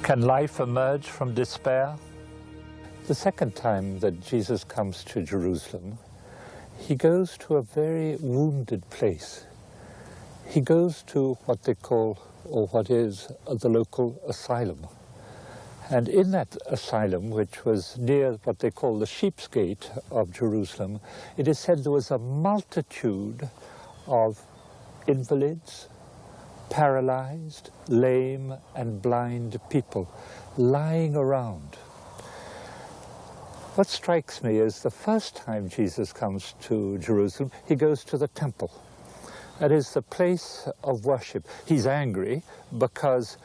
Can life emerge from despair? The second time that Jesus comes to Jerusalem, he goes to a very wounded place. He goes to what they call, or what is, the local asylum. And in that asylum, which was near what they call the Sheep's Gate of Jerusalem, it is said there was a multitude of invalids, paralyzed, lame, and blind people lying around. What strikes me is the first time Jesus comes to Jerusalem, he goes to the temple. That is the place of worship. He's angry because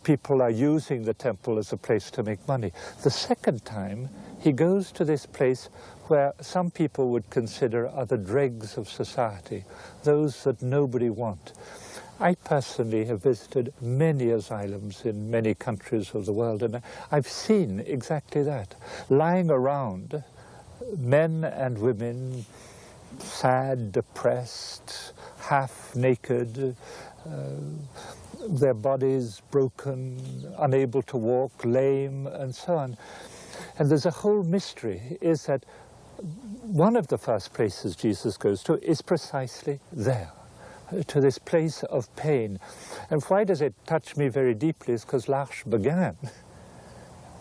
people are using the temple as a place to make money. The second time, he goes to this place where some people would consider are the dregs of society, those that nobody wants. I personally have visited many asylums in many countries of the world, and I've seen exactly that. Lying around, men and women, sad, depressed, half naked, their bodies broken, unable to walk, lame, and so on. And there's a whole mystery, is that one of the first places Jesus goes to is precisely there, to this place of pain. And why does it touch me very deeply is because L'Arche began,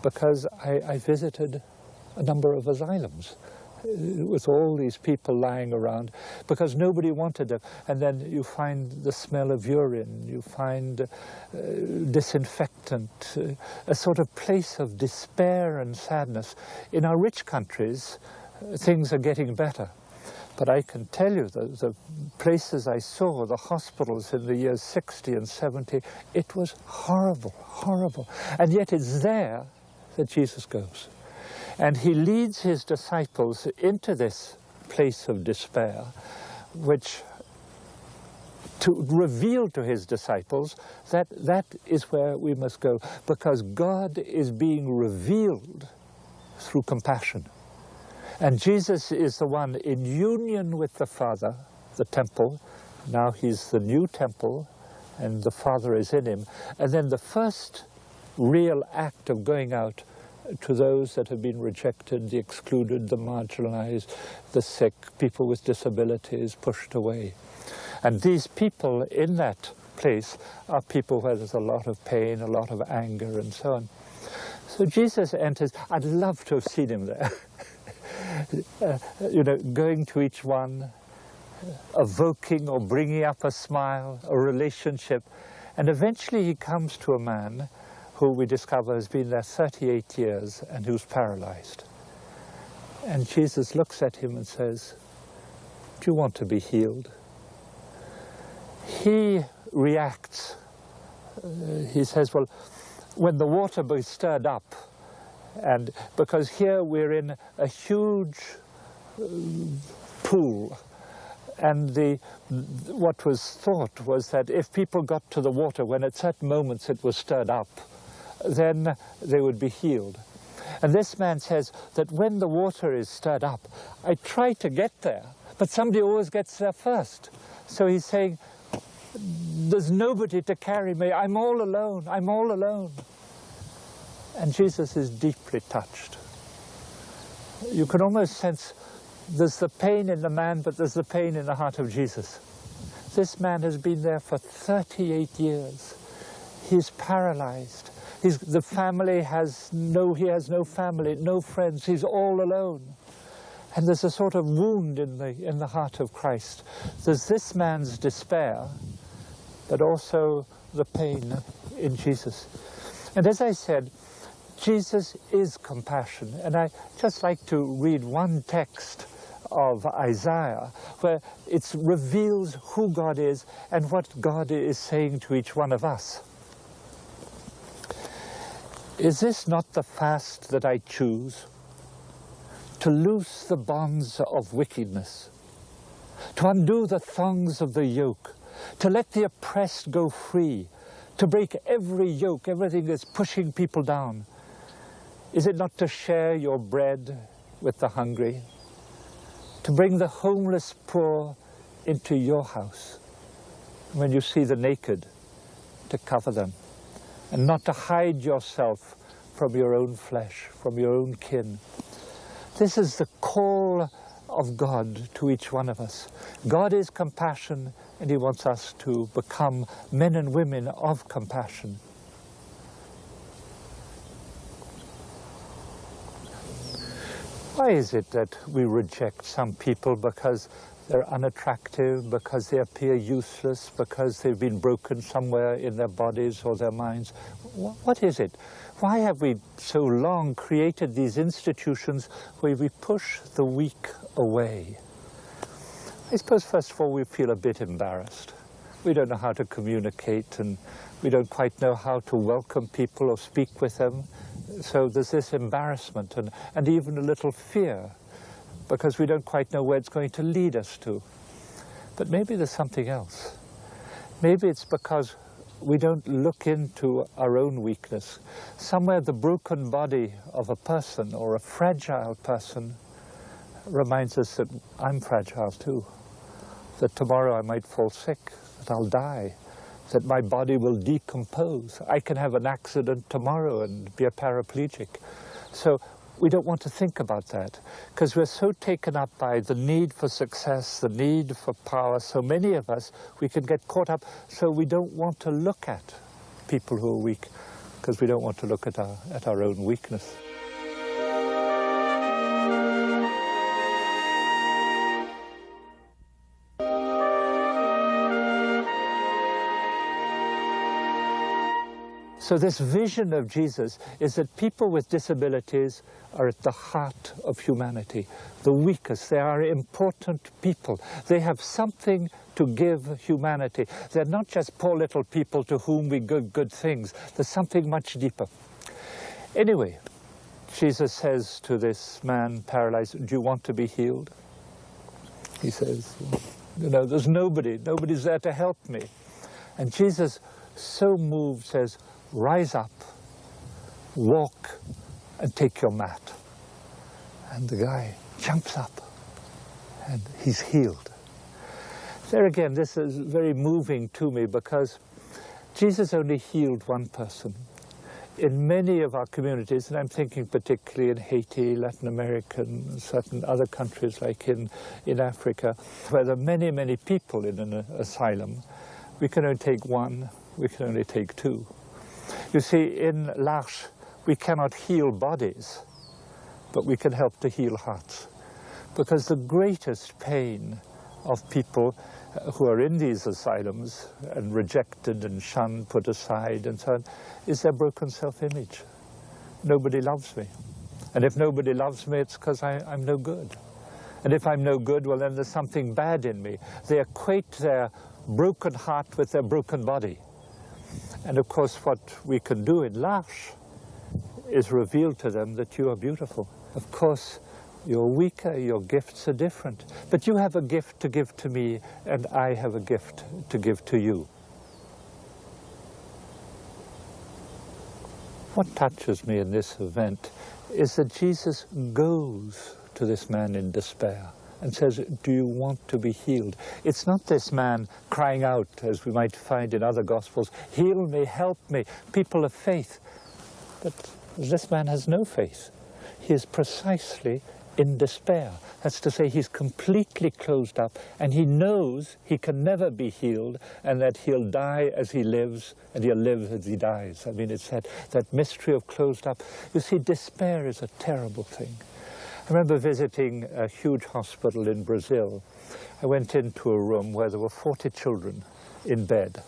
because I visited a number of asylums with all these people lying around because nobody wanted them. And then you find the smell of urine, you find disinfectant, a sort of place of despair and sadness. In our rich countries, things are getting better. But I can tell you that the places I saw, the hospitals in the years 60 and 70, it was horrible, horrible. And yet it's there that Jesus goes. And he leads his disciples into this place of despair, which to reveal to his disciples that that is where we must go, because God is being revealed through compassion. And Jesus is the one in union with the Father, the temple. Now he's the new temple, and the Father is in him. And then the first real act of going out to those that have been rejected, the excluded, the marginalized, the sick, people with disabilities pushed away. And these people in that place are people where there's a lot of pain, a lot of anger, and so on. So Jesus enters. I'd love to have seen him there. You know, going to each one, evoking or bringing up a smile, a relationship. And eventually he comes to a man who we discover has been there 38 years and who's paralyzed. And Jesus looks at him and says, "Do you want to be healed?" He reacts. He says, well, when the water be stirred up, and because here we're in a huge pool, and what was thought was that if people got to the water, when at certain moments it was stirred up, then they would be healed. And this man says that when the water is stirred up, I try to get there, but somebody always gets there first. So he's saying, there's nobody to carry me. I'm all alone. I'm all alone. And Jesus is deeply touched. You can almost sense there's the pain in the man, but there's the pain in the heart of Jesus. This man has been there for 38 years. He's paralyzed. The family has he has no family, no friends. He's all alone. And there's a sort of wound in the heart of Christ. There's this man's despair, but also the pain in Jesus. And as I said, Jesus is compassion. And I just like to read one text of Isaiah where it reveals who God is and what God is saying to each one of us. Is this not the fast that I choose? To loose the bonds of wickedness, to undo the thongs of the yoke, to let the oppressed go free, to break every yoke, everything that's pushing people down. Is it not to share your bread with the hungry, to bring the homeless poor into your house, when you see the naked, to cover them, and not to hide yourself from your own flesh, from your own kin. This is the call of God to each one of us. God is compassion, and he wants us to become men and women of compassion. Why is it that we reject some people because they're unattractive, because they appear useless, because they've been broken somewhere in their bodies or their minds? What is it? Why have we so long created these institutions where we push the weak away? I suppose first of all we feel a bit embarrassed. We don't know how to communicate, and we don't quite know how to welcome people or speak with them. So there's this embarrassment and even a little fear, because we don't quite know where it's going to lead us to. But maybe there's something else. Maybe it's because we don't look into our own weakness. Somewhere the broken body of a person or a fragile person reminds us that I'm fragile too, that tomorrow I might fall sick, that I'll die, that my body will decompose. I can have an accident tomorrow and be a paraplegic. So we don't want to think about that, because we're so taken up by the need for success, the need for power. So many of us, we can get caught up, so we don't want to look at people who are weak, because we don't want to look at our own weakness. So this vision of Jesus is that people with disabilities are at the heart of humanity, the weakest. They are important people. They have something to give humanity. They're not just poor little people to whom we give good things. There's something much deeper. Anyway, Jesus says to this man paralyzed, "Do you want to be healed?" He says, "You know, there's nobody's there to help me." And Jesus, so moved, says, "Rise up, walk, and take your mat." And the guy jumps up, and he's healed. There again, this is very moving to me, because Jesus only healed one person. In many of our communities, and I'm thinking particularly in Haiti, Latin America, and certain other countries like in Africa, where there are many, many people in an asylum, we can only take one, we can only take two. You see, in L'Arche, we cannot heal bodies, but we can help to heal hearts. Because the greatest pain of people who are in these asylums and rejected and shunned, put aside and so on, is their broken self-image. Nobody loves me. And if nobody loves me, it's because I'm no good. And if I'm no good, well, then there's something bad in me. They equate their broken heart with their broken body. And of course, what we can do in L'Arche is reveal to them that you are beautiful. Of course, you're weaker, your gifts are different, but you have a gift to give to me, and I have a gift to give to you. What touches me in this event is that Jesus goes to this man in despair and says, "Do you want to be healed?" It's not this man crying out, as we might find in other Gospels, "Heal me, help me," people of faith. But this man has no faith. He is precisely in despair. That's to say, he's completely closed up, and he knows he can never be healed, and that he'll die as he lives, and he'll live as he dies. I mean, it's that mystery of closed up. You see, despair is a terrible thing. I remember visiting a huge hospital in Brazil. I went into a room where there were 40 children in bed,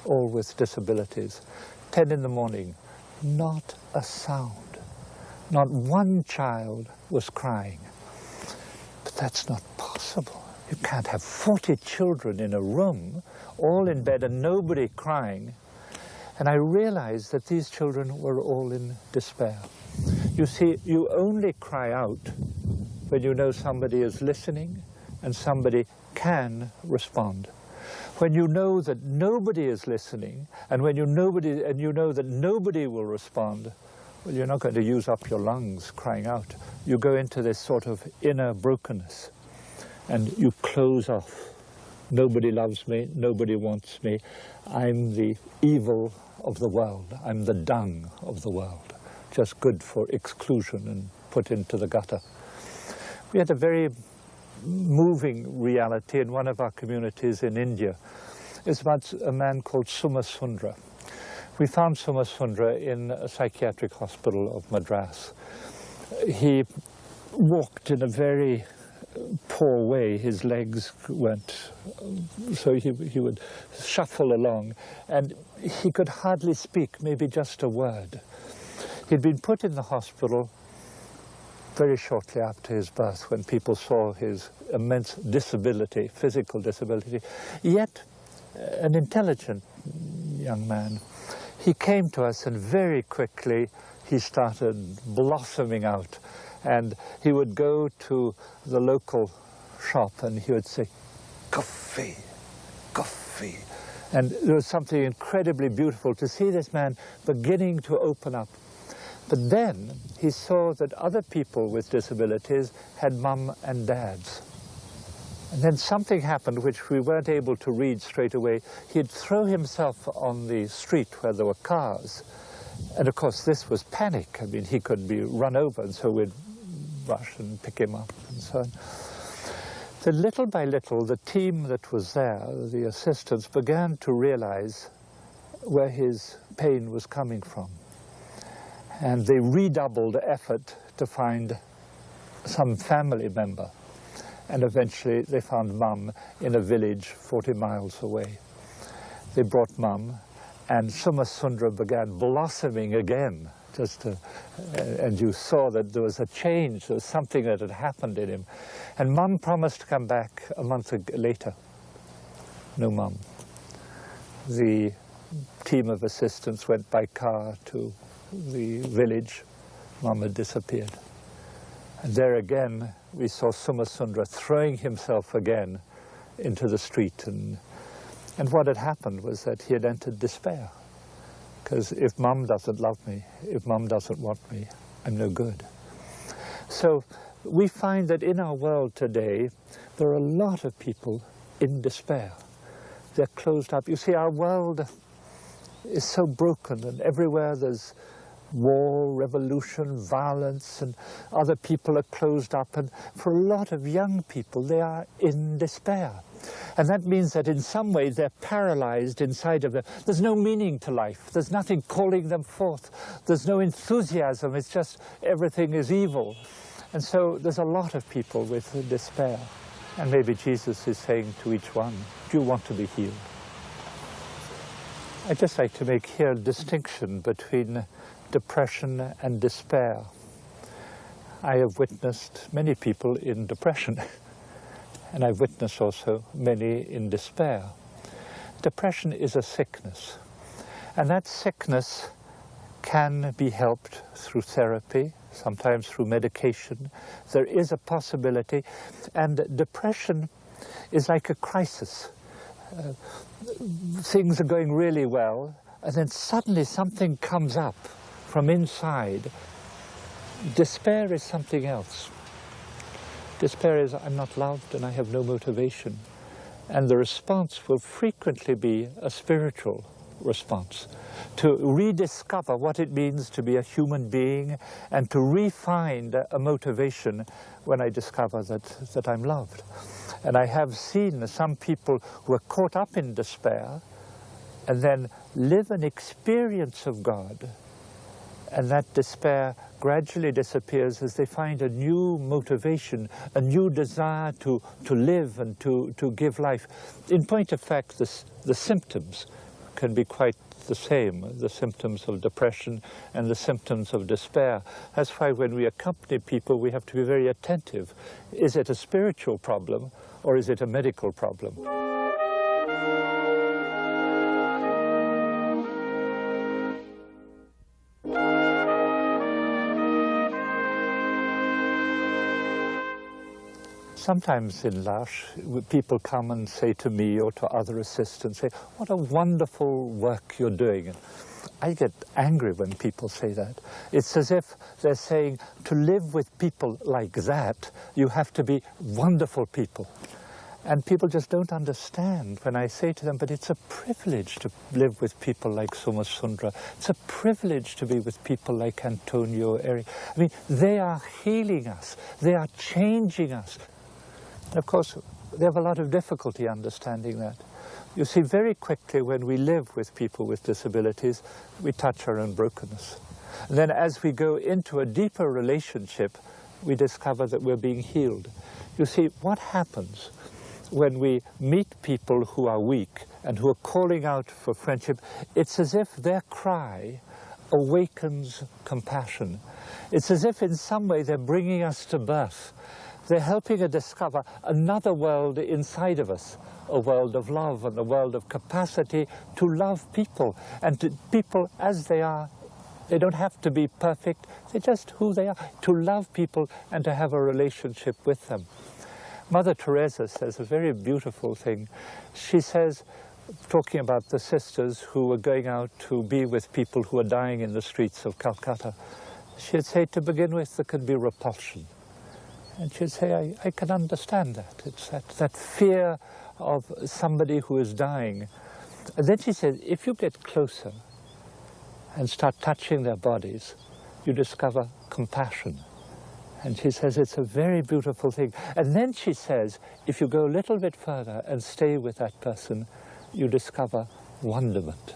all with disabilities. 10 in the morning, not a sound. Not one child was crying. But that's not possible. You can't have 40 children in a room, all in bed and nobody crying. And I realized that these children were all in despair. You see, you only cry out when you know somebody is listening and somebody can respond. When you know that nobody is listening, and when you know that nobody will respond, well, you're not going to use up your lungs crying out. You go into this sort of inner brokenness, and you close off. Nobody loves me, nobody wants me. I'm the evil of the world. I'm the dung of the world, just good for exclusion and put into the gutter. We had a very moving reality in one of our communities in India. It's about a man called Somasundra. We found Somasundra in a psychiatric hospital of Madras. He walked in a very poor way. His legs went, so he would shuffle along, and he could hardly speak, maybe just a word. He'd been put in the hospital very shortly after his birth, when people saw his immense disability, physical disability, yet an intelligent young man. He came to us, and very quickly he started blossoming out. And he would go to the local shop and he would say, "Coffee, coffee." And there was something incredibly beautiful to see this man beginning to open up. But then he saw that other people with disabilities had mum and dads. And then something happened which we weren't able to read straight away. He'd throw himself on the street where there were cars. And of course this was panic. I mean, he could be run over, and so we'd rush and pick him up and so on. Then little by little, the team that was there, the assistants, began to realize where his pain was coming from. And they redoubled effort to find some family member. And eventually they found Mum in a village 40 miles away. They brought Mum, and Somasundra began blossoming again. And you saw that there was a change, there was something that had happened in him. And Mum promised to come back a month later. No Mum. The team of assistants went by car to the village. Mum had disappeared. And there again, we saw Somasundra throwing himself again into the street. And what had happened was that he had entered despair. Because if Mum doesn't love me, if Mum doesn't want me, I'm no good. So we find that in our world today, there are a lot of people in despair. They're closed up. You see, our world is so broken, and everywhere there's war, revolution, violence, and other people are closed up. And for a lot of young people, they are in despair. And that means that in some way they're paralyzed inside of them. There's no meaning to life. There's nothing calling them forth. There's no enthusiasm. It's just everything is evil. And so there's a lot of people with despair. And maybe Jesus is saying to each one, do you want to be healed? I'd just like to make here a distinction between depression and despair. I have witnessed many people in depression. And I've witnessed also many in despair. Depression is a sickness. And that sickness can be helped through therapy, sometimes through medication. There is a possibility. And depression is like a crisis. Things are going really well, and then suddenly something comes up from inside. Despair is something else. Despair is, I'm not loved and I have no motivation. And the response will frequently be a spiritual response, to rediscover what it means to be a human being and to re-find a motivation when I discover that I'm loved. And I have seen some people who are caught up in despair and then live an experience of God, and that despair gradually disappears as they find a new motivation, a new desire to live and to give life. In point of fact, the symptoms can be quite the same, the symptoms of depression and the symptoms of despair. That's why when we accompany people, we have to be very attentive. Is it a spiritual problem or is it a medical problem? Sometimes in L'Arche, people come and say to me or to other assistants, say, what a wonderful work you're doing. And I get angry when people say that. It's as if they're saying, to live with people like that, you have to be wonderful people. And people just don't understand when I say to them, but it's a privilege to live with people like Somasundra. It's a privilege to be with people like Antonio Eri. I mean, they are healing us. They are changing us. And of course, they have a lot of difficulty understanding that. You see, very quickly when we live with people with disabilities, we touch our own brokenness. And then as we go into a deeper relationship, we discover that we're being healed. You see, what happens when we meet people who are weak and who are calling out for friendship? It's as if their cry awakens compassion. It's as if in some way they're bringing us to birth. They're helping us discover another world inside of us, a world of love and a world of capacity to love people, and to people as they are. They don't have to be perfect, they're just who they are, to love people and to have a relationship with them. Mother Teresa says a very beautiful thing. She says, talking about the sisters who were going out to be with people who are dying in the streets of Calcutta, she'd say, to begin with, there can be repulsion. And she'd say, I can understand that. It's that fear of somebody who is dying. And then she said, if you get closer and start touching their bodies, you discover compassion. And she says it's a very beautiful thing. And then she says, if you go a little bit further and stay with that person, you discover wonderment.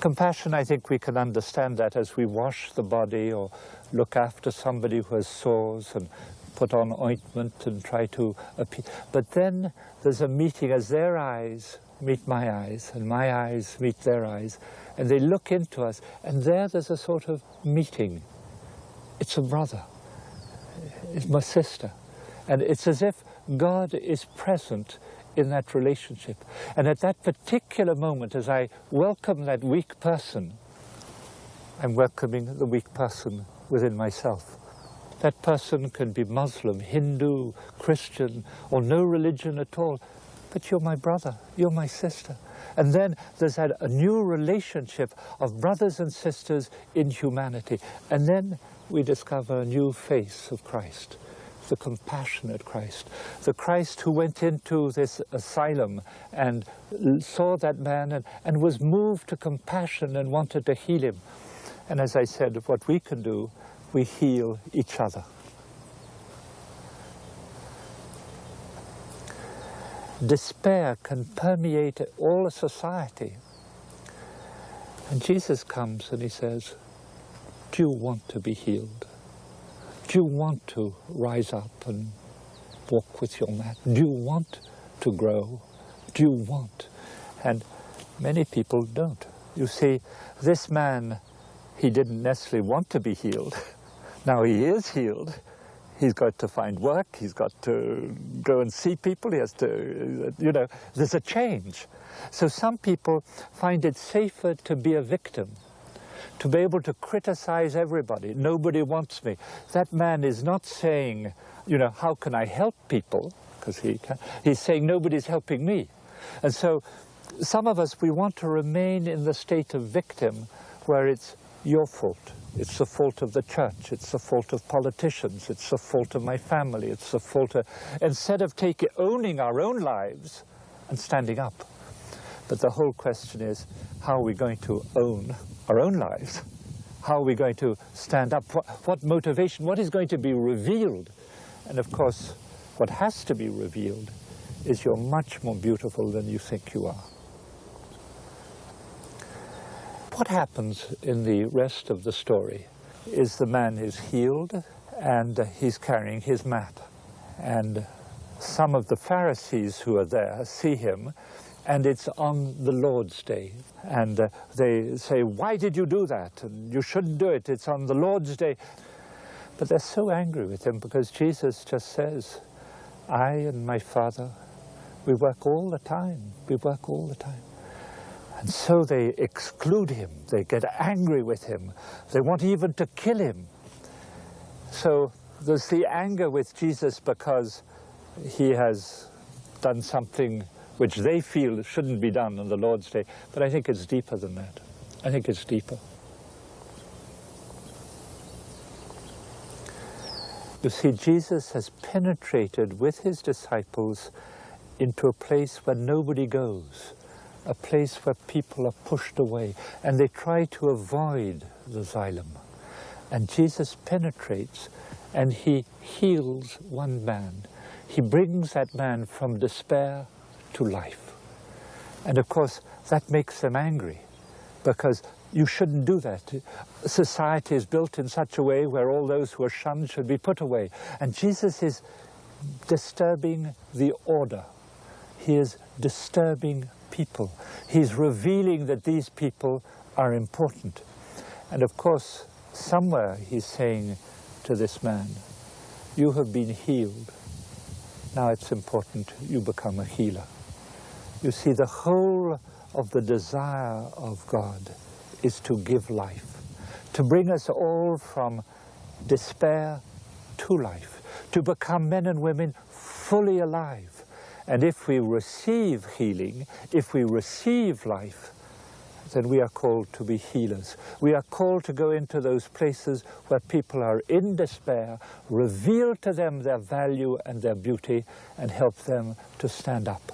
Compassion, I think we can understand that as we wash the body or look after somebody who has sores and put on ointment and try to appease. But then there's a meeting as their eyes meet my eyes and my eyes meet their eyes, and they look into us, and there's a sort of meeting. It's a brother. It's my sister. And it's as if God is present in that relationship. And at that particular moment, as I welcome that weak person, I'm welcoming the weak person within myself. That person can be Muslim, Hindu, Christian, or no religion at all, but you're my brother, you're my sister. And then there's a new relationship of brothers and sisters in humanity. And then we discover a new face of Christ, the compassionate Christ, the Christ who went into this asylum and saw that man and was moved to compassion and wanted to heal him. And as I said, what we can do, we heal each other. Despair can permeate all a society. And Jesus comes and he says, do you want to be healed? Do you want to rise up and walk with your mat? Do you want to grow? Do you want? And many people don't. You see, this man, he didn't necessarily want to be healed. Now he is healed. He's got to find work, he's got to go and see people, he has to, there's a change. So some people find it safer to be a victim, to be able to criticize everybody. Nobody wants me. That man is not saying, how can I help people? Because he's saying nobody's helping me. And so some of us, we want to remain in the state of victim where it's your fault. It's the fault of the church, it's the fault of politicians, it's the fault of my family, it's the fault of... Instead of owning our own lives and standing up. But the whole question is, how are we going to own our own lives? How are we going to stand up? What motivation, what is going to be revealed? And of course, what has to be revealed is you're much more beautiful than you think you are. What happens in the rest of the story is the man is healed and he's carrying his mat. And some of the Pharisees who are there see him, and it's on the Lord's Day. And they say, why did you do that? And you shouldn't do it, it's on the Lord's Day. But they're so angry with him because Jesus just says, I and my Father, we work all the time, we work all the time. And so they exclude him, they get angry with him, they want even to kill him. So there's the anger with Jesus because he has done something which they feel shouldn't be done on the Lord's Day. But I think it's deeper than that. I think it's deeper. You see, Jesus has penetrated with his disciples into a place where nobody goes, a place where people are pushed away, and they try to avoid the asylum. And Jesus penetrates, and he heals one man. He brings that man from despair to life. And of course, that makes them angry, because you shouldn't do that. Society is built in such a way where all those who are shunned should be put away. And Jesus is disturbing the order. He is disturbing people. He's revealing that these people are important. And of course, somewhere he's saying to this man, you have been healed. Now it's important you become a healer. You see, the whole of the desire of God is to give life, to bring us all from despair to life, to become men and women fully alive. And if we receive healing, if we receive life, then we are called to be healers. We are called to go into those places where people are in despair, reveal to them their value and their beauty, and help them to stand up.